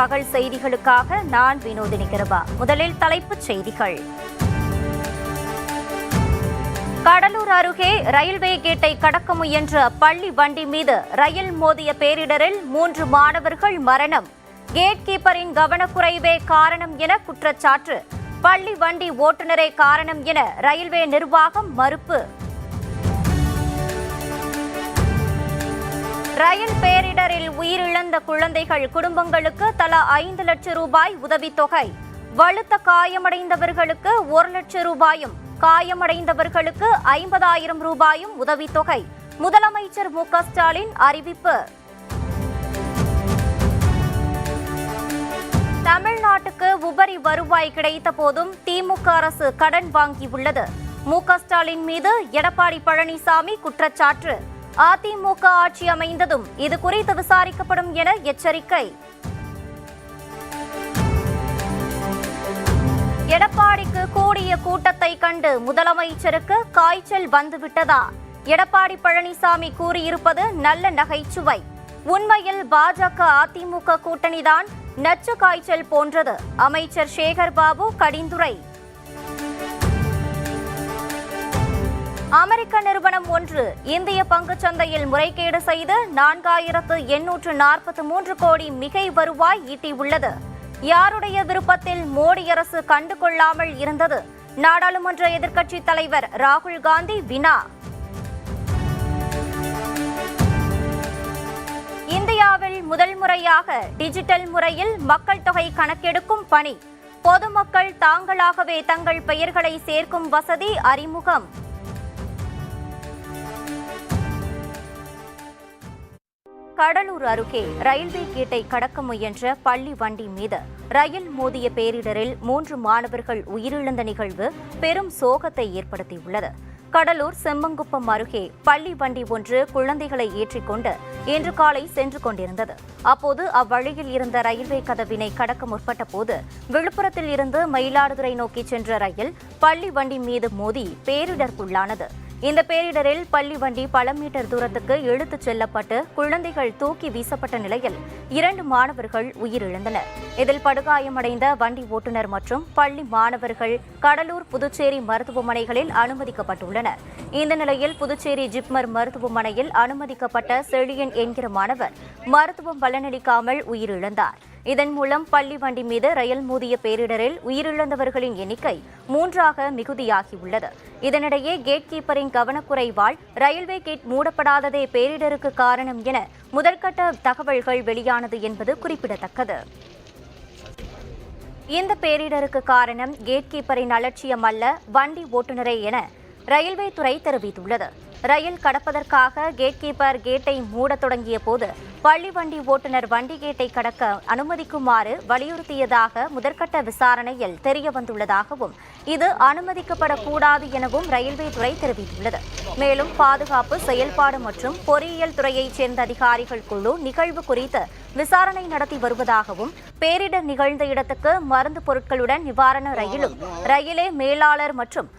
பகல் செய்திகளுக்காக நான் வினோதினி கிருபா. முதலில் தலைப்புச் செய்திகள். கடலூர் அருகே ரயில்வே கேட்டை கடக்க முயன்ற பள்ளி வண்டி மீது ரயில் மோதிய பேரிடரில் 3 மாணவர்கள் மரணம். கேட் கீப்பரின் கவனக்குறைவே காரணம் என குற்றச்சாட்டு. பள்ளி வண்டி ஓட்டுநரே காரணம் என ரயில்வே நிர்வாகம் மறுப்பு. ரயில் பேரிடரில் உயிரிழந்த குழந்தைகள் குடும்பங்களுக்கு தலா 5 லட்சம் ரூபாய் உதவித்தொகை. வலுத்த காயமடைந்தவர்களுக்கு 1 லட்சம் ரூபாயும், காயமடைந்தவர்களுக்கு 50,000 ரூபாயும் உதவித்தொகை. முதலமைச்சர் மு.க. ஸ்டாலின் அறிவிப்பு. தமிழ்நாட்டுக்கு உபரி வருவாய் கிடைத்த போதும் திமுக அரசு கடன் வாங்கியுள்ளது. மு.க. ஸ்டாலின் மீது எடப்பாடி பழனிசாமி குற்றச்சாட்டு. அதிமுக ஆட்சி அமைந்ததும் இது குறித்து விசாரிக்கப்படும் என எச்சரிக்கை. எடப்பாடிக்கு கூடிய கூட்டத்தை கண்டு முதலமைச்சருக்கு காய்ச்சல் வந்துவிட்டதா? எடப்பாடி பழனிசாமி கூறியிருப்பது நல்ல நகைச்சுவை. உண்மையில் பாஜக அதிமுக கூட்டணிதான் நச்சு காய்ச்சல் போன்றது. அமைச்சர் சேகர் பாபு கடிந்துரை. அமெரிக்க நிறுவனம் ஒன்று இந்திய பங்குச் சந்தையில் முறைகேடு செய்து 4,843 கோடி மிகை வருவாய் ஈட்டியுள்ளது. யாருடைய விருப்பத்தில் மோடி அரசு கண்டுகொள்ளாமல் இருந்தது? நாடாளுமன்ற எதிர்க்கட்சித் தலைவர் ராகுல் காந்தி வினா. இந்தியாவில் முதல் முறையாக டிஜிட்டல் முறையில் மக்கள் தொகை கணக்கெடுக்கும் பணி. பொதுமக்கள் தாங்களாகவே தங்கள் பெயர்களை சேர்க்கும் வசதி அறிமுகம். கடலூர் அருகே ரயில்வே கேட்டை கடக்க முயன்ற பள்ளி வண்டி மீது ரயில் மோதிய பேரிடரில் 3 மாணவர்கள் உயிரிழந்த நிகழ்வு பெரும் சோகத்தை ஏற்படுத்தியுள்ளது. கடலூர் செம்மங்குப்பம் அருகே பள்ளி வண்டி ஒன்று குழந்தைகளை ஏற்றிக்கொண்டு இன்று காலை சென்று கொண்டிருந்தது. அப்போது அவ்வழியில் இருந்த ரயில்வே கதவினை கடக்க முற்பட்ட போது விழுப்புரத்தில் இருந்து மயிலாடுதுறை நோக்கி சென்ற ரயில் பள்ளி வண்டி மீது மோதி பேரிடருக்குள்ளானது. இந்த பேரிடரில் பள்ளி வண்டி பல மீட்டர் தூரத்துக்கு இழுத்துச் செல்லப்பட்டு குழந்தைகள் தூக்கி வீசப்பட்ட நிலையில் 2 மாணவர்கள் உயிரிழந்தனர். இதில் படுகாயமடைந்த வண்டி ஓட்டுநர் மற்றும் பள்ளி மாணவர்கள் கடலூர், புதுச்சேரி மருத்துவமனைகளில் அனுமதிக்கப்பட்டுள்ளனர். இந்த நிலையில் புதுச்சேரி ஜிப்மர் மருத்துவமனையில் அனுமதிக்கப்பட்ட செழியன் என்கிற மாணவர் மருத்துவம் பலனளிக்காமல் உயிரிழந்தார். இதன் மூலம் பள்ளி வண்டி மீது ரயில் மோதிய பேரிடரில் உயிரிழந்தவர்களின் எண்ணிக்கை 3ஆக மிகுதியாகியுள்ளது. இதனிடையே கேட் கீப்பரின் கவனக்குறைவால் ரயில்வே கேட் மூடப்படாததே பேரிடருக்கு காரணம் என முதற்கட்ட தகவல்கள் வெளியானது என்பது குறிப்பிடத்தக்கது. இந்த பேரிடருக்கு காரணம் கேட் கீப்பரின் அலட்சியம் அல்ல, வண்டி ஓட்டுநரே என ரயில்வே துறை தெரிவித்துள்ளது. ரயில் கடப்பதற்காக கேட் கீப்பர் கேட்டை மூட தொடங்கிய போது பள்ளி வண்டி ஓட்டுநர் வண்டி கேட்டை கடக்க அனுமதிக்குமாறு வலியுறுத்தியதாக முதற்கட்ட விசாரணையில் தெரியவந்துள்ளதாகவும் இது அனுமதிக்கப்படக்கூடாது எனவும் ரயில்வே துறை தெரிவித்துள்ளது. மேலும் பாதுகாப்பு, செயல்பாடு மற்றும் பொறியியல் துறையைச் சேர்ந்த அதிகாரிகள் குழு நிகழ்வு குறித்து விசாரணை நடத்தி வருவதாகவும் பேரிடர் நிகழ்ந்த இடத்துக்கு மருந்து பொருட்களுடன் நிவாரண ரயிலும் ரயிலே மேலாளர் மற்றும்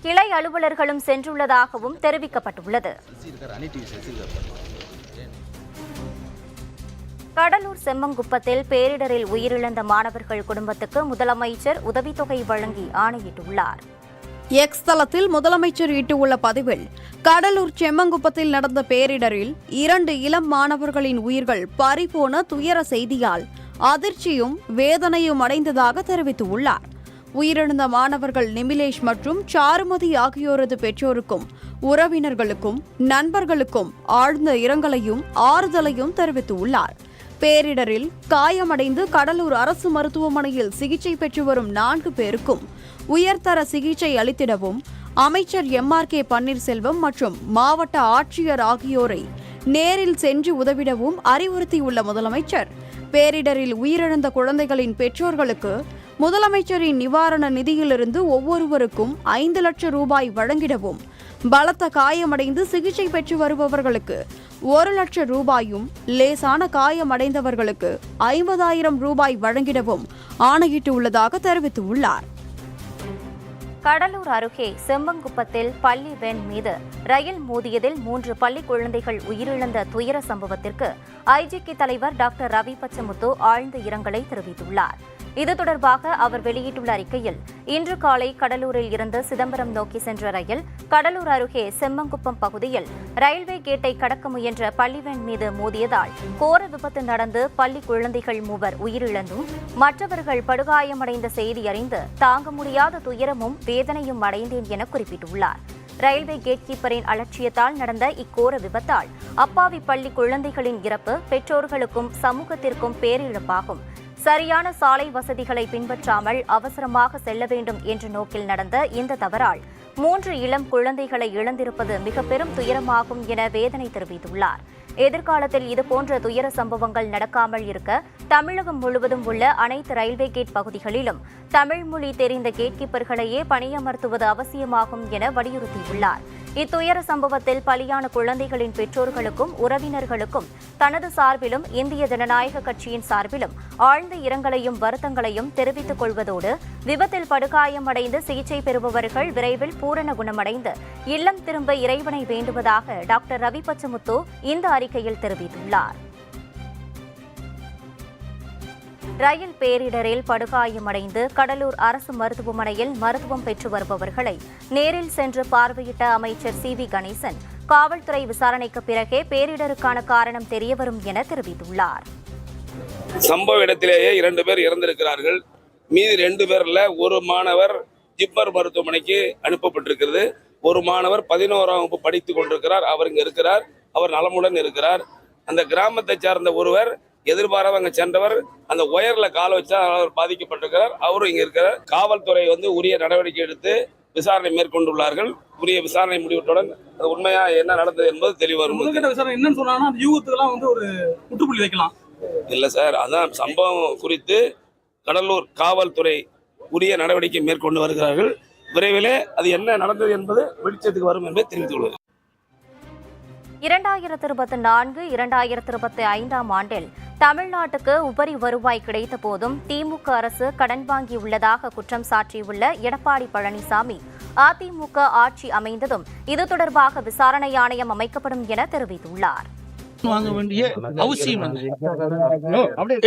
கிளை அலுவலர்களும் சென்றுள்ளதாகவும் தெரிவிக்கப்பட்டுள்ளது. கடலூர் செம்மங்குப்பத்தில் பேரிடரில் உயிரிழந்த மாணவர்கள் குடும்பத்துக்கு முதலமைச்சர் உதவித்தொகை வழங்கி ஆணையிட்டுள்ளார். எக்ஸ் தளத்தில் முதலமைச்சர் இட்டுள்ள பதிவில் கடலூர் செம்மங்குப்பத்தில் நடந்த பேரிடரில் 2 இளம் மாணவர்களின் உயிர்கள் பறிபோன துயர செய்தியால் அதிர்ச்சியும் வேதனையும் அடைந்ததாக தெரிவித்துள்ளார். உயிரிழந்த மாணவர்கள் நிமிலேஷ் மற்றும் சாருமதி ஆகியோரது பெற்றோருக்கும் உறவினர்களுக்கும் நண்பர்களுக்கும் ஆழ்ந்த இரங்கலையும் ஆறுதலையும் தெரிவித்துள்ளார். பேரிடரில் காயமடைந்து கடலூர் அரசு மருத்துவமனையில் சிகிச்சை பெற்று வரும் 4 பேருக்கும் உயர்தர சிகிச்சை அளித்திடவும் அமைச்சர் MRK பன்னீர்செல்வம் மற்றும் மாவட்ட ஆட்சியர் ஆகியோரை நேரில் சென்று உதவிடவும் அறிவுறுத்தியுள்ள முதலமைச்சர் பேரிடரில் உயிரிழந்த குழந்தைகளின் பெற்றோர்களுக்கு முதலமைச்சரின் நிவாரண நிதியிலிருந்து ஒவ்வொருவருக்கும் 5 லட்சம் ரூபாய் வழங்கிடவும், பலத்த காயமடைந்து சிகிச்சை பெற்று வருபவர்களுக்கு 1 லட்சம் ரூபாயும், லேசான காயமடைந்தவர்களுக்கு 50,000 ரூபாய் வழங்கிடவும் ஆணையிட்டுள்ளதாக தெரிவித்துள்ளார். கடலூர் அருகே செம்பங்குப்பத்தில் பள்ளி வேன் மீது ரயில் மோதியதில் 3 பள்ளி குழந்தைகள் உயிரிழந்த துயர சம்பவத்திற்கு ஐஜிகே தலைவர் டாக்டர் ரவி பச்சமுத்து ஆழ்ந்த இரங்கலை தெரிவித்துள்ளார். இது தொடர்பாக அவர் வெளியிட்டுள்ள அறிக்கையில், இன்று காலை கடலூரில் இருந்து சிதம்பரம் நோக்கி சென்ற ரயில் கடலூர் அருகே செம்மங்குப்பம் பகுதியில் ரயில்வே கேட்டை கடக்க முயன்ற பள்ளி வேன் மீது மோதியதால் கோர விபத்து நடந்து பள்ளி குழந்தைகள் 3 உயிரிழந்தும் மற்றவர்கள் படுகாயமடைந்த செய்தி அறிந்து தாங்க முடியாத துயரமும் வேதனையும் அடைந்தேன் என குறிப்பிட்டுள்ளார். ரயில்வே கேட் கீப்பரின் அலட்சியத்தால் நடந்த இக்கோர விபத்தால் அப்பாவி பள்ளி குழந்தைகளின் இறப்பு பெற்றோர்களுக்கும் சமூகத்திற்கும் பேரிழப்பாகும். சரியான சாலை வசதிகளை பின்பற்றாமல் அவசரமாக செல்ல வேண்டும் என்ற நோக்கில் நடந்த இந்த தவறால் 3 இளம் குழந்தைகளை இழந்திருப்பது மிக பெரும் துயரமாகும் என வேதனை தெரிவித்துள்ளார். எதிர்காலத்தில் இதுபோன்ற துயர சம்பவங்கள் நடக்காமல் இருக்க தமிழகம் முழுவதும் உள்ள அனைத்து ரயில்வே கேட் பகுதிகளிலும் தமிழ் மொழி தெரிந்த கேட் கீப்பர்களையே பணியமர்த்துவது அவசியமாகும் என வலியுறுத்தியுள்ளார். இத்துயர சம்பவத்தில் பலியான குழந்தைகளின் பெற்றோர்களுக்கும் உறவினர்களுக்கும் தனது சார்பிலும் இந்திய ஜனநாயக கட்சியின் சார்பிலும் ஆழ்ந்த இரங்கலையும் வருத்தங்களையும் தெரிவித்துக் கொள்வதோடு விபத்தில் படுகாயமடைந்து சிகிச்சை பெறுபவர்கள் விரைவில் பூரண குணமடைந்து இல்லம் திரும்ப இறைவனை வேண்டுவதாக டாக்டர் ரவி பச்சமுத்து இந்த அறிக்கையில் தெரிவித்துள்ளார். ரயில் பேரிடரில் படுகாயமடைந்து கடலூர் அரசு மருத்துவமனையில் மருத்துவம் பெற்று வருபவர்களை நேரில் சென்று பார்வையிட்ட அமைச்சர் CV கணேசன், காவல்துறை விசாரணைக்கு பிறகே பேரிடருக்கான காரணம் தெரியவரும் என தெரிவித்துள்ளார். சம்பவ இடத்திலேயே 2 பேர் இறந்திருக்கிறார்கள். மீதி 2 பேர்ல ஒரு மாணவர் ஜிப்மர் மருத்துவமனைக்கு அனுப்பப்பட்டிருக்கிறது. ஒரு மாணவர் 11ஆம் வகுப்பு படித்துக் கொண்டிருக்கிறார். அவர் இங்க இருக்கிறார். அவர் நலமுடன் இருக்கிறார். அந்த கிராமத்தை சார்ந்த ஒருவர் எதிர்பாராம அங்க சென்றவர் அந்த ஒயர்ல கால வச்சா அவர் பாதிக்கப்பட்டிருக்கிறார். அவரும் இங்க இருக்கிறார். காவல்துறை உரிய நடவடிக்கை எடுத்து விசாரணை மேற்கொண்டுள்ளார்கள். உரிய விசாரணை முடிவுடன் அது உண்மையா என்ன நடந்தது என்பது தெளிவரும். என்னன்னு சொன்னாங்கன்னா அந்த யூகத்துக்கெல்லாம் ஒரு முற்றுப்புள்ளி வைக்கலாம். இல்ல சார், அதான் சம்பவம் குறித்து கடலூர் காவல்துறை உரிய நடவடிக்கை மேற்கொண்டு வருகிறார்கள். விரைவிலே அது என்ன நடந்தது என்பது வெளிச்சத்துக்கு வரும் என்பதை தெரிவித்துள்ளது. 2024, 2025 ஆண்டில் தமிழ்நாட்டுக்கு உபரி வருவாய் கிடைத்த போதும் திமுக அரசு கடன் வாங்கியுள்ளதாக குற்றம் சாட்டியுள்ள எடப்பாடி பழனிசாமி, அதிமுக ஆட்சி அமைந்ததும் இது தொடர்பாக விசாரணை ஆணையம் அமைக்கப்படும் என தெரிவித்துள்ளார். வாங்க வேண்டிய அவசியம்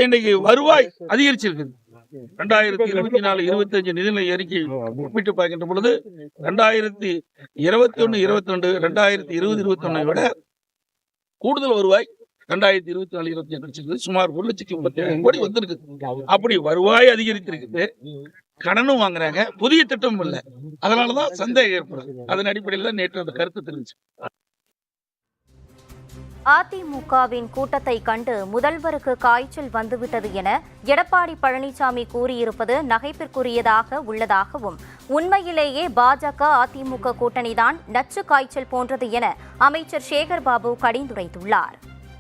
இன்னைக்கு வருவாய் அதிகரிச்சிருக்கு. 2024-25 நிதிநிலை அறிக்கை ஒப்பிட்டு பார்க்கின்ற பொழுது 2021-22 2020-21 விட கூடுதல் வருவாய் 2024-25 சுமார் 1,37,000 கோடி வந்திருக்கு. அப்படி வருவாய் அதிகரித்திருக்குது, கடனும் வாங்குறாங்க, புதிய திட்டம் இல்லை. அதனாலதான் சந்தேகம் ஏற்படுது. அதன் அடிப்படையில் தான் நேற்று அந்த கருத்து தெரிவிச்சு. அதிமுகவின் கூட்டத்தை கண்டு முதல்வருக்கு காய்ச்சல் வந்துவிட்டது என எடப்பாடி பழனிசாமி கூறியிருப்பது நகைப்பிற்குரியதாக உள்ளதாகவும், உண்மையிலேயே பாஜக அதிமுக கூட்டணிதான் நச்சு காய்ச்சல் போன்றது என அமைச்சர் சேகர் பாபு கடிந்துரைத்துள்ளார்.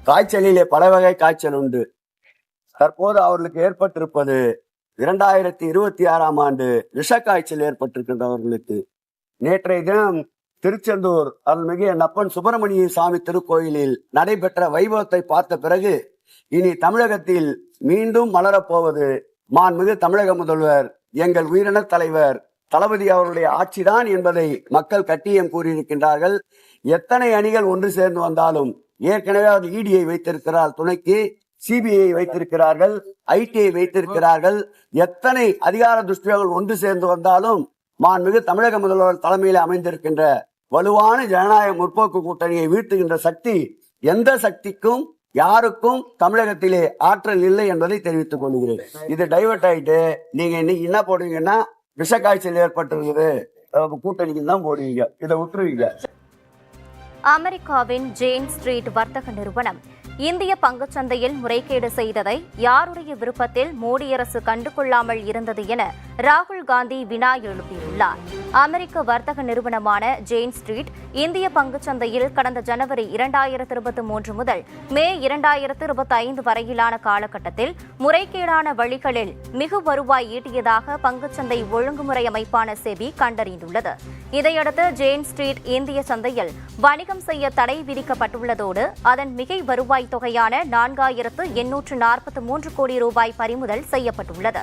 காய்ச்சலிலே பல வகை காய்ச்சல் உண்டு. தற்போது அவர்களுக்கு ஏற்பட்டிருப்பது 2026ஆம் ஆண்டு விஷ காய்ச்சல் ஏற்பட்டிருக்கின்றவர்களுக்கு. நேற்றைய தினம் திருச்செந்தூர் அருள்மிகு நப்பன் சுப்பிரமணிய சாமி திருக்கோயிலில் நடைபெற்ற வைபவத்தை பார்த்த பிறகு இனி தமிழகத்தில் மீண்டும் மலரப்போவது மாண்புமிகு தமிழக முதல்வர் எங்கள் உயிரின தலைவர் தளபதி அவருடைய ஆட்சிதான் என்பதை மக்கள் கட்டியம் கூறியிருக்கின்றார்கள். எத்தனை அணிகள் ஒன்று சேர்ந்து வந்தாலும் ஏற்கனவே அவர் EDயை வைத்திருக்கிறார், துணைக்கு CBI வைத்திருக்கிறார்கள், ITயை வைத்திருக்கிறார்கள். எத்தனை அதிகார துஷ்பிரயோகங்கள் ஒன்று சேர்ந்து வந்தாலும் மாண்புமிகு தமிழக முதல்வர் தலைமையில் அமைந்திருக்கின்ற வலுவான ஜனநாயக முற்போக்கு கூட்டணியை வீழ்த்துகின்ற சக்தி எந்த சக்திக்கும் யாருக்கும் தமிழகத்திலே ஆற்றல் இல்லை என்பதை தெரிவித்துக் கொள்கிறேன். இது டைவர்ட் ஆயிட்டு நீங்க இன்னைக்கு என்ன போடுவீங்கன்னா விஷ காய்ச்சல் ஏற்பட்டிருக்குது கூட்டணிக்கு தான் போடுவீங்க, இதை விட்டுருவீங்க. அமெரிக்காவின் ஜேன் ஸ்ட்ரீட் வர்த்தக நிறுவனம் இந்திய பங்குச்சந்தையில் முறைகேடு செய்ததை யாருடைய விருப்பத்தில் மோடி அரசு கண்டுகொள்ளாமல் இருந்தது என ராகுல் காந்தி வினா எழுப்பியுள்ளார். அமெரிக்க வர்த்தக நிறுவனமான ஜேன் ஸ்ட்ரீட் இந்திய பங்குச்சந்தையில் கடந்த ஜனவரி 2023 முதல் மே 2025 வரையிலான காலகட்டத்தில் முறைகேடான வழிகளில் மிகு வருவாய் ஈட்டியதாக பங்குச்சந்தை ஒழுங்குமுறை அமைப்பான செபி கண்டறிந்துள்ளது. இதையடுத்து ஜேன் ஸ்ட்ரீட் இந்திய சந்தையில் வணிகம் செய்ய தடை விதிக்கப்பட்டுள்ளதோடு அதன் மிகை வருவாய் தொகையான 4843 கோடி ரூபாய் பறிமுதல் செய்யப்பட்டுள்ளது.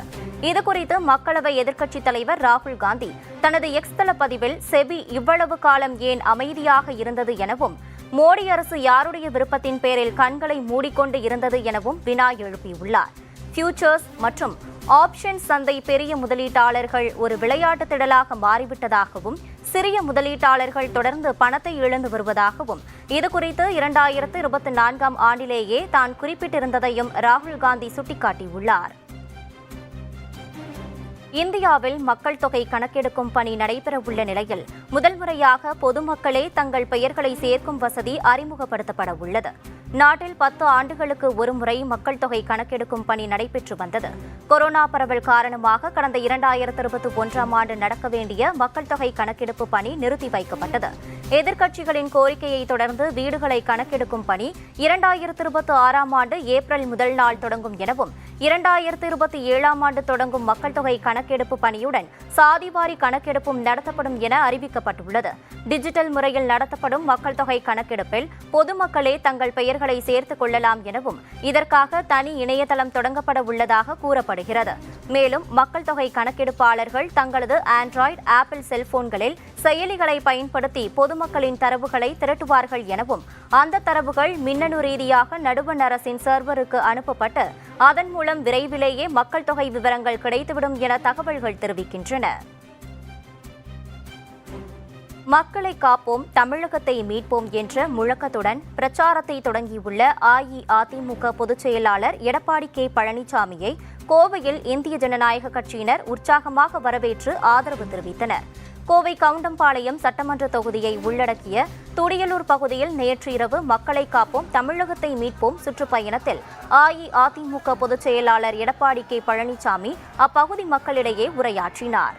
இதுகுறித்து மக்களவை மக்களவை எதிர்க்கட்சித் தலைவர் ராகுல் காந்தி தனது எக்ஸ் தள பதிவில் செபி இவ்வளவு காலம் ஏன் அமைதியாக இருந்தது எனவும் மோடி அரசு யாருடைய விருப்பத்தின் பேரில் கண்களை மூடிக்கொண்டு இருந்தது எனவும் வினா எழுப்பியுள்ளார். ஃபியூச்சர்ஸ் மற்றும் ஆப்ஷன் சந்தை பெரிய முதலீட்டாளர்கள் ஒரு விளையாட்டு திடலாக மாறிவிட்டதாகவும் சிறிய முதலீட்டாளர்கள் தொடர்ந்து பணத்தை இழந்து வருவதாகவும் இதுகுறித்து 2024ஆம் ஆண்டிலேயே தான் குறிப்பிட்டிருந்ததையும் ராகுல் காந்தி சுட்டிக்காட்டியுள்ளார். இந்தியாவில் மக்கள் தொகை கணக்கெடுக்கும் பணி நடைபெறவுள்ள நிலையில் முதல் முறையாக பொதுமக்களே தங்கள் பெயர்களை சேர்க்கும் வசதி அறிமுகப்படுத்தப்பட உள்ளது. நாட்டில் 10 ஆண்டுகளுக்கு ஒருமுறை மக்கள் தொகை கணக்கெடுக்கும் பணி நடைபெற்று வந்தது. கொரோனா பரவல் காரணமாக கடந்த 2021ஆம் ஆண்டு நடக்க வேண்டிய மக்கள் தொகை கணக்கெடுப்பு பணி நிறுத்தி வைக்கப்பட்டது. எதிர்க்கட்சிகளின் கோரிக்கையை தொடர்ந்து வீடுகளை கணக்கெடுக்கும் பணி 2026ஆம் ஆண்டு ஏப்ரல் முதல் நாள் தொடங்கும் எனவும் 2027ஆம் ஆண்டு தொடங்கும் மக்கள் தொகை கணக்கெடுப்பு பணியுடன் சாதிவாரி கணக்கெடுப்பும் நடத்தப்படும் என அறிவிக்கப்பட்டுள்ளது. டிஜிட்டல் முறையில் நடத்தப்படும் மக்கள் தொகை கணக்கெடுப்பில் பொதுமக்களே தங்கள் பெயர்களை சேர்த்துக் கொள்ளலாம் எனவும் இதற்காக தனி இணையதளம் தொடங்கப்பட உள்ளதாக கூறப்படுகிறது. மேலும் மக்கள் தொகை கணக்கெடுப்பாளர்கள் தங்களது ஆண்ட்ராய்டு, ஆப்பிள் செல்போன்களில் செயலிகளை பயன்படுத்தி பொதுமக்களின் தரவுகளை திரட்டுவார்கள் எனவும் அந்த தரவுகள் மின்னணு ரீதியாக நடுவண் அரசின் சர்வருக்கு அனுப்பப்பட்டு அதன் மூலம் விரைவிலேயே மக்கள் தொகை விவரங்கள் கிடைத்துவிடும் என தகவல்கள் தெரிவிக்கின்றன. மக்களை காப்போம், தமிழகத்தை மீட்போம் என்ற முழக்கத்துடன் பிரச்சாரத்தை தொடங்கியுள்ள அஇஅதிமுக பொதுச் செயலாளர் எடப்பாடி கே பழனிசாமியை கோவையில் இந்திய ஜனநாயக கட்சியினர் உற்சாகமாக வரவேற்று ஆதரவு தெரிவித்தனர். கோவை கவுண்டம்பாளையம் சட்டமன்ற தொகுதியை உள்ளடக்கிய துடியலூர் பகுதியில் நேற்று இரவு மக்களை காப்போம், தமிழகத்தை மீட்போம் சுற்றுப்பயணத்தில் அஇஅதிமுக பொதுச் செயலாளர் எடப்பாடி கே பழனிசாமி அப்பகுதி மக்களிடையே உரையாற்றினார்.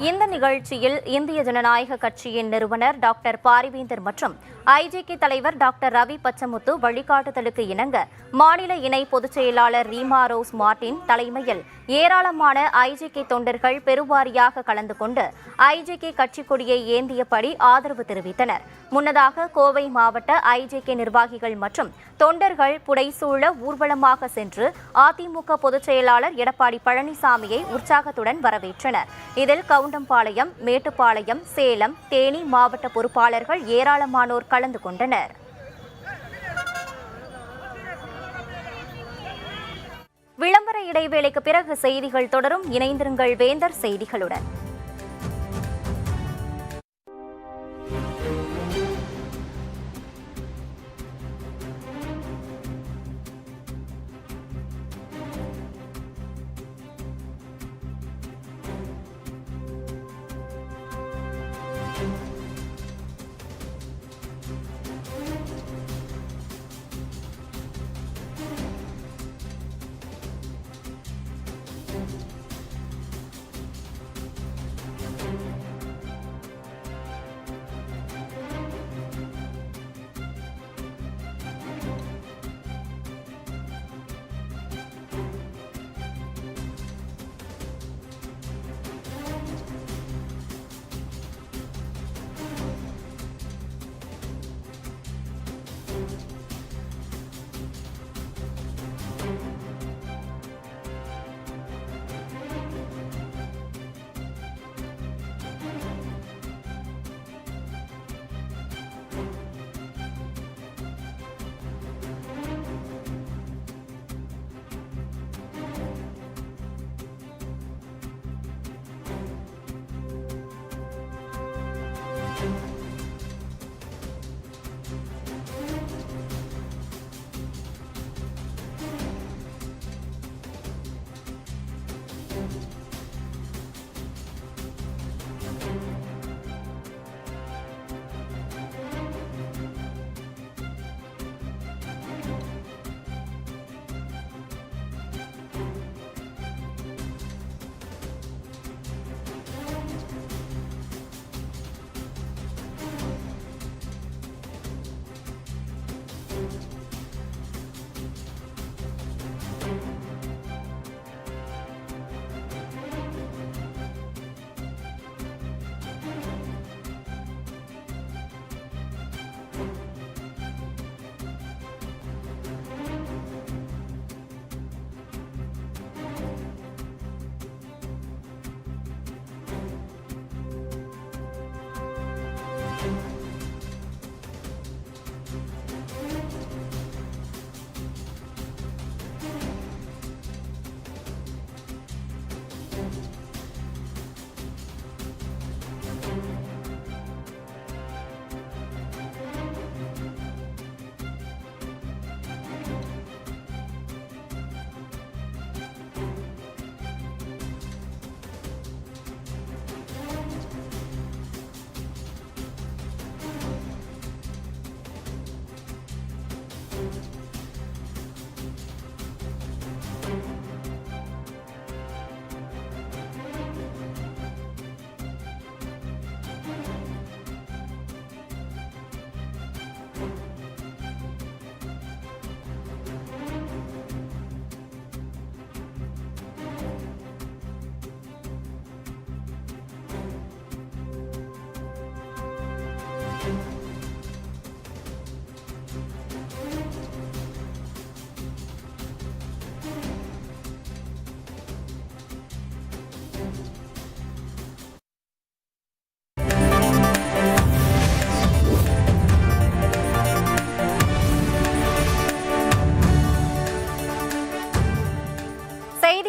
இந்த நிகழ்ச்சியில் இந்திய ஜனநாயக கட்சியின் நிறுவனர் டாக்டர் பாரிவேந்தர் மற்றும் ஐஜேகே தலைவர் டாக்டர் ரவி பச்சமுத்து வழிகாட்டுதலுக்கு இணங்க மாநில இணை பொதுச் செயலாளர் ரீமா ரோஸ் மார்டின் தலைமையில் ஏராளமான ஐஜேகே தொண்டர்கள் பெருவாரியாக கலந்து கொண்டு ஐஜேகே கட்சிக் கொடியை ஏந்தியபடி ஆதரவு தெரிவித்தனர். முன்னதாக கோவை மாவட்ட ஐஜேகே நிர்வாகிகள் மற்றும் தொண்டர்கள் புடைசூழ ஊர்வலமாக சென்று அதிமுக பொதுச் செயலாளர் எடப்பாடி பழனிசாமியை உற்சாகத்துடன் வரவேற்றனர். இதில் கவுண்டம்பாளையம், மேட்டுப்பாளையம், சேலம், தேனி மாவட்ட பொறுப்பாளர்கள் ஏராளமானோர் கலந்து கொண்டனர். விளம்பர இடைவேளைக்கு பிறகு செய்திகள் தொடரும். இணைந்திருங்கள் வேந்தர் செய்திகளுடன்.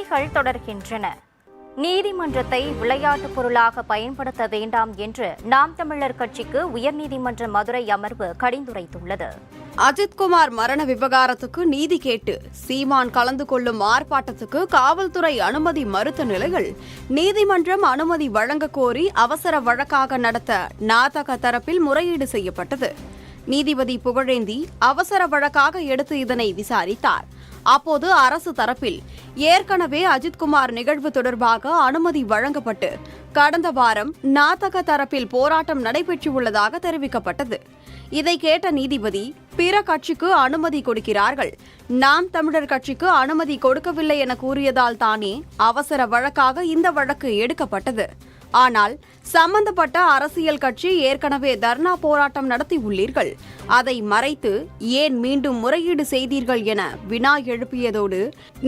செய்திகள் தொடர்கின்றன. நீதிமன்றத்தை விளையாட்டுப் பொருளாக பயன்படுத்த வேண்டாம் என்று நாம் தமிழர் கட்சிக்கு உயர்நீதிமன்ற மதுரை அமர்வு கடிந்துரைத்துள்ளது. அஜித்குமார் மரண விவகாரத்துக்கு நீதி கேட்டு சீமான் கலந்து கொள்ளும் ஆர்ப்பாட்டத்துக்கு காவல்துறை அனுமதி மறுத்த நிலையில் நீதிமன்றம் அனுமதி வழங்க கோரி அவசர வழக்காக நடத்த நாதக தரப்பில் முறையீடு செய்யப்பட்டது. நீதிபதி புகழேந்தி அவசர வழக்காக எடுத்து இதனை விசாரித்தார். அப்போது அரசு தரப்பில் ஏற்கனவே அஜித்குமார் நிகழ்வு தொடர்பாக அனுமதி வழங்கப்பட்டு கடந்த வாரம் நாதக தரப்பில் போராட்டம் நடைபெற்றுள்ளதாக தெரிவிக்கப்பட்டது. இதை கேட்ட நீதிபதி பிற கட்சிக்கு அனுமதி கொடுக்கிறார்கள், நாம் தமிழர் கட்சிக்கு அனுமதி கொடுக்கவில்லை என கூறியதால் தானே அவசர வழக்காக இந்த வழக்கு எடுக்கப்பட்டது. ஆனால் சம்பந்தப்பட்ட அரசியல் கட்சி ஏற்கனவே தர்ணா போராட்டம் நடத்தியுள்ளீர்கள், அதை மறைத்து ஏன் மீண்டும் முறையீடு செய்தீர்கள் என வினா எழுப்பியதோடு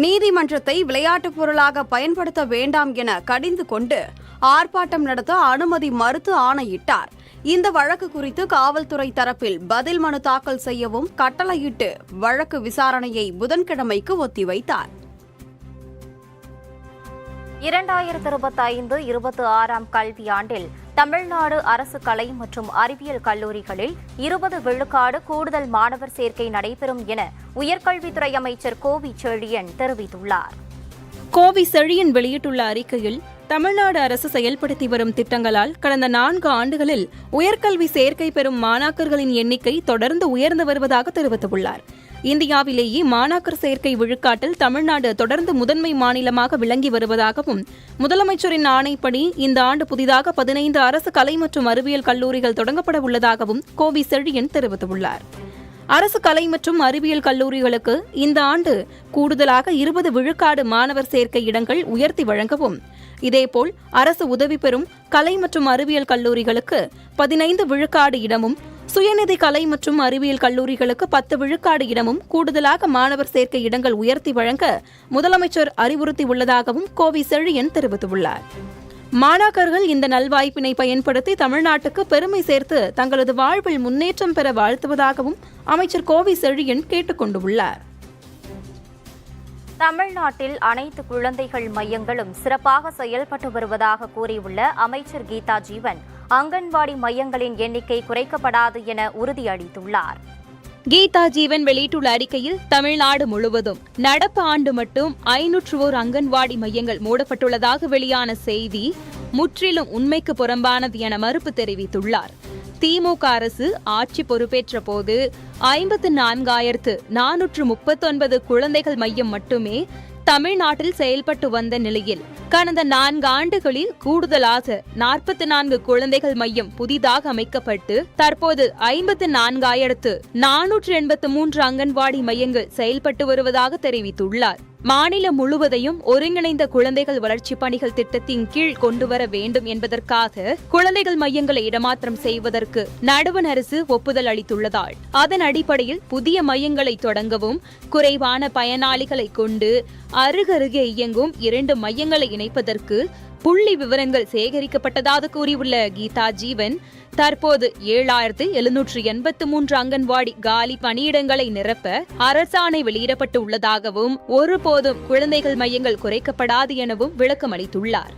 நீதிமன்றத்தை விளையாட்டுப் பொருளாக பயன்படுத்த வேண்டாம் என கடிந்து கொண்டு ஆர்ப்பாட்டம் நடத்த அனுமதி மறுத்து ஆணையிட்டார். இந்த வழக்கு குறித்து காவல்துறை தரப்பில் பதில் மனு தாக்கல் செய்யவும் கட்டளையிட்டு வழக்கு விசாரணையை புதன்கிழமைக்கு ஒத்திவைத்தார். 2025-26 கல்வியாண்டில் தமிழ்நாடு அரசு கலை மற்றும் அறிவியல் கல்லூரிகளில் 20 விழுக்காடு கூடுதல் மாணவர் சேர்க்கை நடைபெறும் என உயர்கல்வித்துறை அமைச்சர் கோவி செழியன் தெரிவித்துள்ளார். கோவி செழியன் வெளியிட்டுள்ள அறிக்கையில், தமிழ்நாடு அரசு செயல்படுத்தி வரும் திட்டங்களால் கடந்த 4 ஆண்டுகளில் உயர்கல்வி சேர்க்கை பெறும் மாணாக்கர்களின் எண்ணிக்கை தொடர்ந்து உயர்ந்து வருவதாக தெரிவித்துள்ளார். இந்தியாவிலேயே மாணாக்கர் சேர்க்கை விழுக்காட்டில் தமிழ்நாடு தொடர்ந்து முதன்மை மாநிலமாக விளங்கி வருவதாகவும், முதலமைச்சரின் ஆணைப்படி இந்த ஆண்டு புதிதாக 15 அரசு கலை மற்றும் அறிவியல் கல்லூரிகள் தொடங்கப்பட உள்ளதாகவும் கோவி செழியன் தெரிவித்துள்ளார். அரசு கலை மற்றும் அறிவியல் கல்லூரிகளுக்கு இந்த ஆண்டு கூடுதலாக 20 விழுக்காடு மாணவர் சேர்க்கை இடங்கள் உயர்த்தி வழங்கவும், இதேபோல் அரசு உதவி பெறும் கலை மற்றும் அறிவியல் கல்லூரிகளுக்கு 15 விழுக்காடு இடமும், சுயநிதி கலை மற்றும் அறிவியல் கல்லூரிகளுக்கு 10 விழுக்காடு இடமும் கூடுதலாக மாணவர் சேர்க்கை இடங்கள் உயர்த்தி வழங்க முதலமைச்சர் அறிவுறுத்தியுள்ளதாகவும் கோவி செழியன் தெரிவித்துள்ளார். மாணாக்கர்கள் இந்த நல்வாய்ப்பினை பயன்படுத்தி தமிழ்நாட்டுக்கு பெருமை சேர்த்து தங்களது வாழ்வில் முன்னேற்றம் பெற வாழ்த்துவதாகவும் அமைச்சர் கோவி செழியன் கேட்டுக் கொண்டுள்ளார். தமிழ்நாட்டில் அனைத்து குழந்தைகள் மையங்களும் சிறப்பாக செயல்பட்டு வருவதாக கூறியுள்ள அமைச்சர் கீதா ஜீவன், அங்கன்வாடி மையங்களின் எண்ணிக்கை குறைக்கப்படாது என உறுதியளித்துள்ளார். கீதா ஜீவன் வெளியிட்டுள்ள அறிக்கையில், தமிழ்நாடு முழுவதும் நடப்பு ஆண்டு மட்டும் 501 அங்கன்வாடி மையங்கள் மூடப்பட்டுள்ளதாக வெளியான செய்தி முற்றிலும் உண்மைக்கு புறம்பானது என மறுப்பு தெரிவித்துள்ளார். திமுக அரசு ஆட்சி பொறுப்பேற்ற போது 54,439 குழந்தைகள் மையம் மட்டுமே தமிழ்நாட்டில் செயல்பட்டு வந்த நிலையில் கடந்த 4 ஆண்டுகளில் கூடுதலாக 44 குழந்தைகள் மையம் புதிதாக அமைக்கப்பட்டு தற்போது 54,483 அங்கன்வாடி மையங்கள் செயல்பட்டு வருவதாக தெரிவித்துள்ளார். மாநிலம் முழுவதையும் ஒருங்கிணைந்த குழந்தைகள் வளர்ச்சி பணிகள் திட்டத்தின் கீழ் கொண்டுவர வேண்டும் என்பதற்காக குழந்தைகள் மையங்களை இடமாற்றம் செய்வதற்கு நடுவண் அரசு ஒப்புதல் அளித்துள்ளதால் அதன் அடிப்படையில் புதிய மையங்களை தொடங்கவும், குறைவான பயனாளிகளை கொண்டு அருகருகே இயங்கும் 2 மையங்களை இணைப்பதற்கு புள்ளி விவரங்கள் சேகரிக்கப்பட்டதாக கூறியுள்ள கீதா ஜீவன், தற்போது 7,783 அங்கன்வாடி காலி பணியிடங்களை நிரப்ப அரசாணை வெளியிடப்பட்டு உள்ளதாகவும், ஒருபோதும் குழந்தைகள் மையங்கள் குறைக்கப்படாது எனவும் விளக்கம் அளித்துள்ளார்.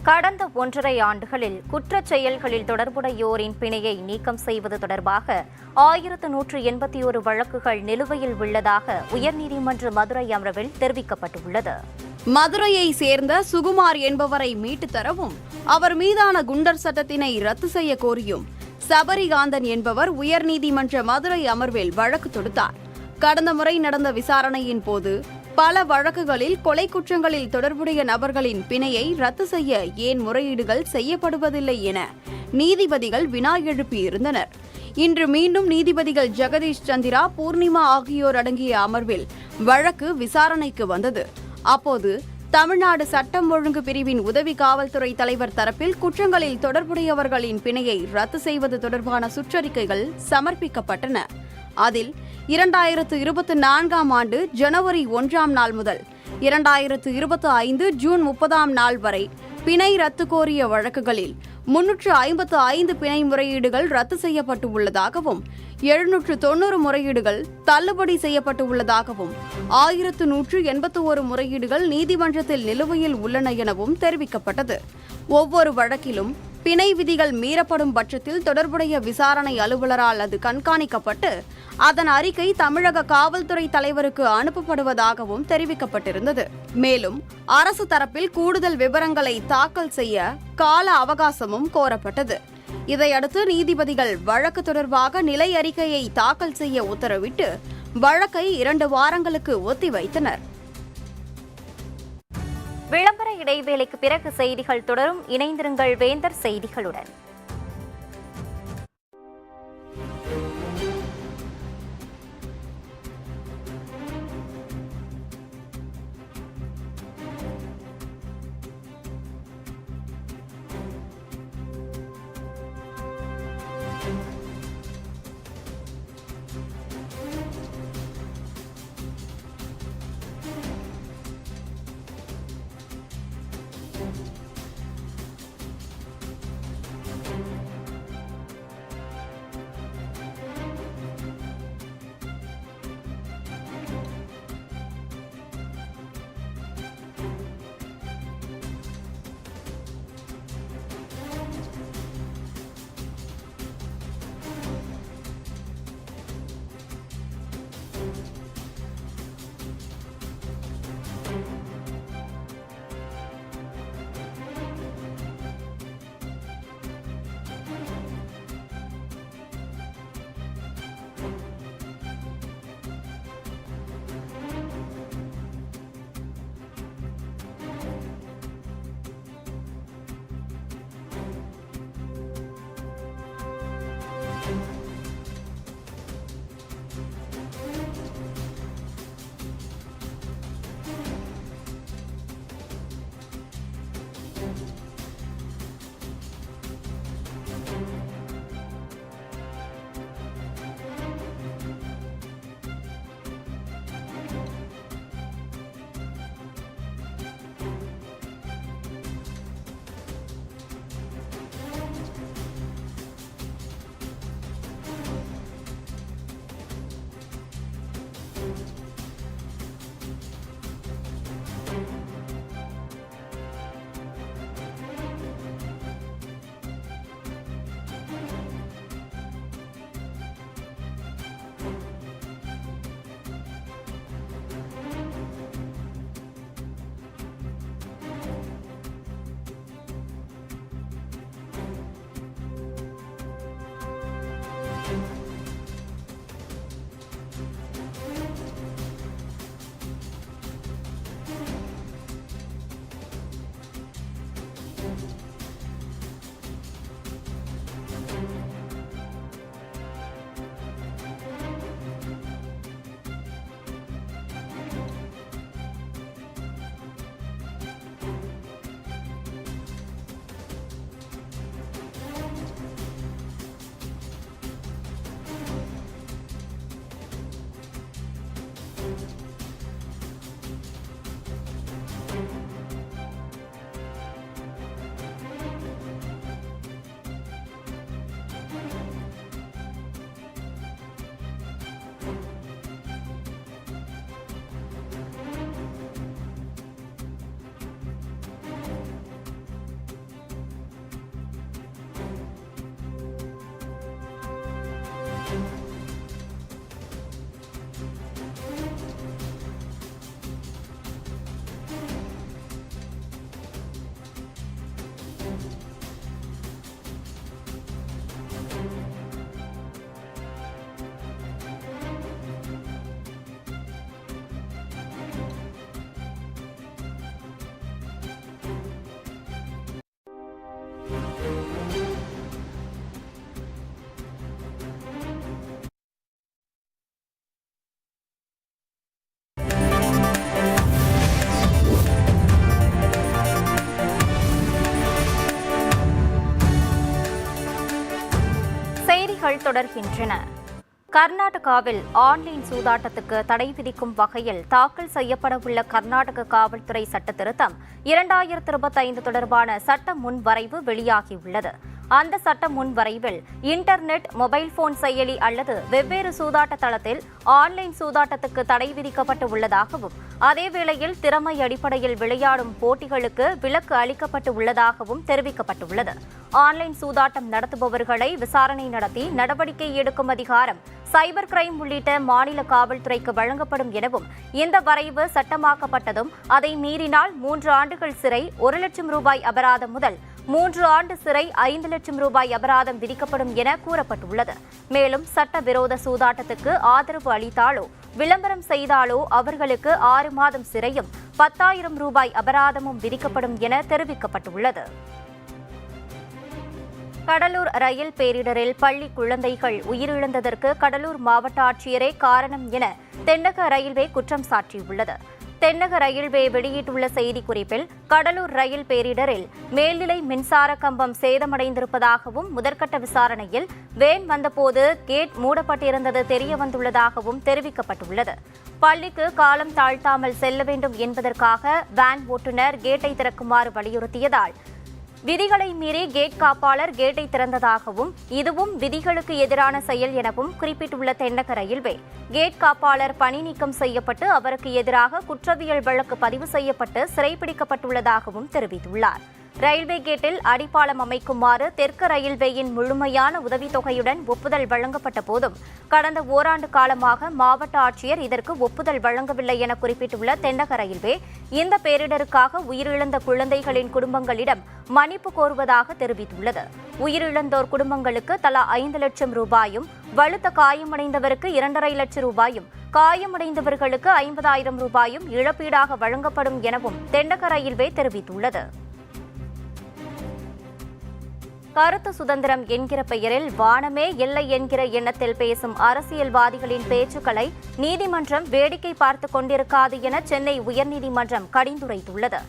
கடந்த 1.5 ஆண்டுகளில் குற்றச் செயல்களில் தொடர்புடையோரின் பிணையை நீக்கம் செய்வது தொடர்பாக 1181 வழக்குகள் நிலுவையில் உள்ளதாக உயர்நீதிமன்ற மதுரை அமர்வில் தெரிவிக்கப்பட்டுள்ளது. மதுரையை சேர்ந்த சுகுமார் என்பவரை மீட்டுத் தரவும், அவர் மீதான குண்டர் சட்டத்தினை ரத்து செய்ய கோரியும் சபரிகாந்தன் என்பவர் உயர்நீதிமன்ற மதுரை அமர்வில் வழக்கு தொடுத்தார். கடந்த முறை நடந்த விசாரணையின் போது பல வழக்குகளில் கொலை குற்றங்களில் தொடர்புடைய நபர்களின் பிணையை ரத்து செய்ய ஏன் முறையீடுகள் செய்யப்படுவதில்லை என நீதிபதிகள் வினா எழுப்பியிருந்தனர். இன்று மீண்டும் நீதிபதிகள் ஜெகதீஷ் சந்திரா, பூர்ணிமா ஆகியோர் அடங்கிய அமர்வில் வழக்கு விசாரணைக்கு வந்தது. அப்போது தமிழ்நாடு சட்டம் ஒழுங்கு பிரிவின் உதவி காவல்துறை தலைவர் தரப்பில் குற்றங்களில் தொடர்புடையவர்களின் பிணையை ரத்து செய்வது தொடர்பான சுற்றறிக்கைகள் சமர்ப்பிக்கப்பட்டன. அதில் 2024 ஆண்டு ஜனவரி 1ஆம் நாள் முதல் 2025 ஜூன் 30ஆம் நாள் வரை பிணை ரத்து கோரிய வழக்குகளில் 355 பிணை முறையீடுகள் ரத்து செய்யப்பட்டு உள்ளதாகவும், 790 முறையீடுகள் தள்ளுபடி செய்யப்பட்டு உள்ளதாகவும் 1181 முறையீடுகள் நீதிமன்றத்தில் நிலுவையில் உள்ளன எனவும் தெரிவிக்கப்பட்டது. ஒவ்வொரு வழக்கிலும் பிணை விதிகள் மீறப்படும் பட்சத்தில் தொடர்புடைய விசாரணை அலுவலரால் அது கண்காணிக்கப்பட்டு அதன் அறிக்கை தமிழக காவல்துறை தலைவருக்கு அனுப்பப்படுவதாகவும் தெரிவிக்கப்பட்டிருந்தது. மேலும் அரசு தரப்பில் கூடுதல் விவரங்களை தாக்கல் செய்ய கால அவகாசமும் கோரப்பட்டது. இதையடுத்து நீதிபதிகள் வழக்கு தொடர்பாக நிலை அறிக்கையை தாக்கல் செய்ய உத்தரவிட்டு வழக்கை 2 வாரங்களுக்கு ஒத்திவைத்தனர். விளம்பர இடைவேளைக்கு பிறகு செய்திகள் தொடரும். இணைந்திருங்கள் வேந்தர் செய்திகளுடன். செய்திகள் தொடர்கின்றன. கர்நாடகாவில் ஆன்லைன் சூதாட்டத்துக்கு தடை விதிக்கும் வகையில் தாக்கல் செய்யப்படவுள்ள கர்நாடக காவல்துறை சட்ட திருத்தம் 2025 தொடர்பான சட்ட முன்வரைவு வெளியாகியுள்ளது. அந்த சட்ட முன்வரைவில் இன்டர்நெட், மொபைல் போன் செயலி அல்லது வெவ்வேறு சூதாட்ட தளத்தில் ஆன்லைன் சூதாட்டத்துக்கு தடை விதிக்கப்பட்டு உள்ளதாகவும், அதேவேளையில் திறமை அடிப்படையில் விளையாடும் போட்டிகளுக்கு விலக்கு அளிக்கப்பட்டு உள்ளதாகவும் தெரிவிக்கப்பட்டுள்ளது. ஆன்லைன் சூதாட்டம் நடத்துபவர்களை விசாரணை நடத்தி நடவடிக்கை எடுக்கும் அதிகாரம் சைபர் கிரைம் உள்ளிட்ட மாநில காவல்துறைக்கு வழங்கப்படும் எனவும், இந்த வரைவு சட்டமாக்கப்பட்டதும் அதை மீறினால் 3 ஆண்டுகள் சிறை, 1 லட்சம் ரூபாய் அபராதம் முதல் 3 ஆண்டு சிறை, 5 லட்சம் ரூபாய் அபராதம் விதிக்கப்படும் என கூறப்பட்டுள்ளது. மேலும் சட்டவிரோத சூதாட்டத்துக்கு ஆதரவு அளித்தாலோ விளம்பரம் செய்தாலோ அவர்களுக்கு 6 மாதம் சிறையும் 10,000 ரூபாய் அபராதமும் விதிக்கப்படும் என தெரிவிக்கப்பட்டுள்ளது. கடலூர் ரயில் பேரிடரில் பள்ளி குழந்தைகள் உயிரிழந்ததற்கு கடலூர் மாவட்ட ஆட்சியரே காரணம் என தென்னக ரயில்வே குற்றம் சாட்டியுள்ளது. தென்னக ரயில்வே வெளியிட்டுள்ள செய்திக்குறிப்பில், கடலூர் ரயில் பேரிடரில் மேல்நிலை மின்சார கம்பம் சேதமடைந்திருப்பதாகவும், முதற்கட்ட விசாரணையில் வேன் வந்தபோது கேட் மூடப்பட்டிருந்தது தெரியவந்துள்ளதாகவும் தெரிவிக்கப்பட்டுள்ளது. பள்ளிக்கு காலம் தாழ்த்தாமல் செல்ல வேண்டும் என்பதற்காக வேன் ஓட்டுநர் கேட்டை திறக்குமாறு வலியுறுத்தியதால் விதிகளை மீறி கேட் காப்பாளர் கேட்டை திறந்ததாகவும், இதுவும் விதிகளுக்கு எதிரான செயல் எனவும் குறிப்பிட்டுள்ள தென்னக ரயில்வே, கேட் காப்பாளர் பணி நீக்கம் செய்யப்பட்டு அவருக்கு எதிராக குற்றவியல் வழக்கு பதிவு செய்யப்பட்டு சிறைப்பிடிக்கப்பட்டுள்ளதாகவும் தெரிவித்துள்ளார். ரயில்வே கேட்டில் அடிப்பாலம் அமைக்குமாறு தெற்கு ரயில்வேயின் முழுமையான உதவித்தொகையுடன் ஒப்புதல் வழங்கப்பட்ட போதும் கடந்த ஓராண்டு காலமாக மாவட்ட ஆட்சியர் இதற்கு ஒப்புதல் வழங்கவில்லை என குறிப்பிட்டுள்ள தென்னக ரயில்வே, இந்த பேரிடருக்காக உயிரிழந்த குழந்தைகளின் குடும்பங்களிடம் மன்னிப்பு கோருவதாக தெரிவித்துள்ளது. உயிரிழந்தோர் குடும்பங்களுக்கு தலா 5 லட்சம் ரூபாயும், வலுத்த காயமடைந்தவருக்கு 2.5 லட்சம் ரூபாயும், காயமடைந்தவர்களுக்கு 50,000 ரூபாயும் இழப்பீடாக வழங்கப்படும் எனவும் தென்னக ரயில்வே தெரிவித்துள்ளது. கருத்து சுதந்திரம் என்கிற பெயரில் வானமே எல்லை என்கிற எண்ணத்தில் பேசும் அரசியல்வாதிகளின் பேச்சுக்களை நீதிமன்றம் வேடிக்கை பார்த்துக் கொண்டிருக்காது என சென்னை உயர்நீதிமன்றம் கடிந்துரைத்துள்ளது.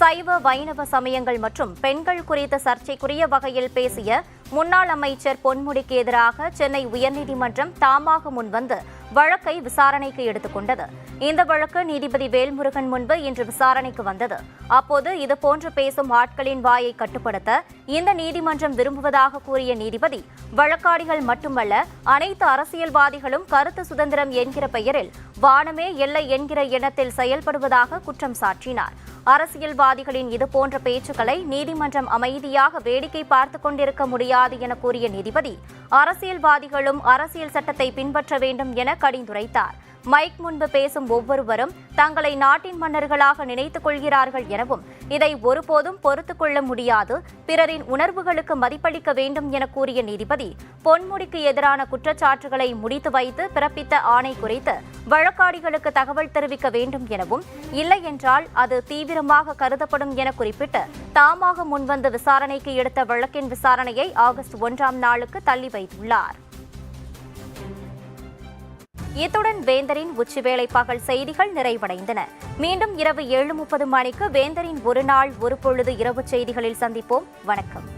சைவ வைணவ சமயங்கள் மற்றும் பெண்கள் குறித்த சர்ச்சைக்குரிய வகையில் பேசிய முன்னாள் அமைச்சர் பொன்முடிக்கு எதிராக சென்னை உயர்நீதிமன்றம் தாமாக முன்வந்து வழக்கை விசாரணைக்கு எடுத்துக் கொண்டது. இந்த வழக்கு நீதிபதி வேல்முருகன் முன்பு இன்று விசாரணைக்கு வந்தது. அப்போது இதுபோன்று பேசும் ஆட்களின் வாயை கட்டுப்படுத்த இந்த நீதிமன்றம் விரும்புவதாக கூறிய நீதிபதி, வழக்காடிகள் மட்டுமல்ல அனைத்து அரசியல்வாதிகளும் கருத்து சுதந்திரம் என்கிற பெயரில் வானமே எல்லை என்கிற எண்ணத்தில் செயல்படுவதாக குற்றம் சாட்டினார். அரசியல்வாதிகளின் இதுபோன்ற பேச்சுக்களை நீதிமன்றம் அமைதியாக வேடிக்கை பார்த்துக் கொண்டிருக்க முடியாது என கூறிய நீதிபதி, அரசியல்வாதிகளும் அரசியல் சட்டத்தை பின்பற்ற வேண்டும் என கடிந்துரைத்தார். மைக் முன்பு பேசும் ஒவ்வொருவரும் தங்களை நாட்டின் மன்னர்களாக நினைத்துக் கொள்கிறார்கள் எனவும், இதை ஒருபோதும் பொறுத்துக் கொள்ள முடியாது, பிறரின் உணர்வுகளுக்கு மதிப்பளிக்க வேண்டும் என கூறிய நீதிபதி, பொன்முடிக்கு எதிரான குற்றச்சாட்டுகளை முடித்து வைத்து பிறப்பித்த ஆணை குறித்து வழக்காடிகளுக்கு தகவல் தெரிவிக்க வேண்டும் எனவும், இல்லை என்றால் அது தீவிரமாக கருதப்படும் என குறிப்பிட்டு தாமாக முன்வந்து விசாரணைக்கு எடுத்த வழக்கின் விசாரணையை ஆகஸ்ட் 1ஆம் நாளுக்கு தள்ளி வைத்துள்ளார். இத்துடன் வேந்தரின் உச்சிவேளை பகல் செய்திகள் நிறைவடைந்தன. மீண்டும் இரவு 7:30 மணிக்கு வேந்தரின் ஒரு நாள் ஒரு பொழுது இரவு செய்திகளில் சந்திப்போம். வணக்கம்.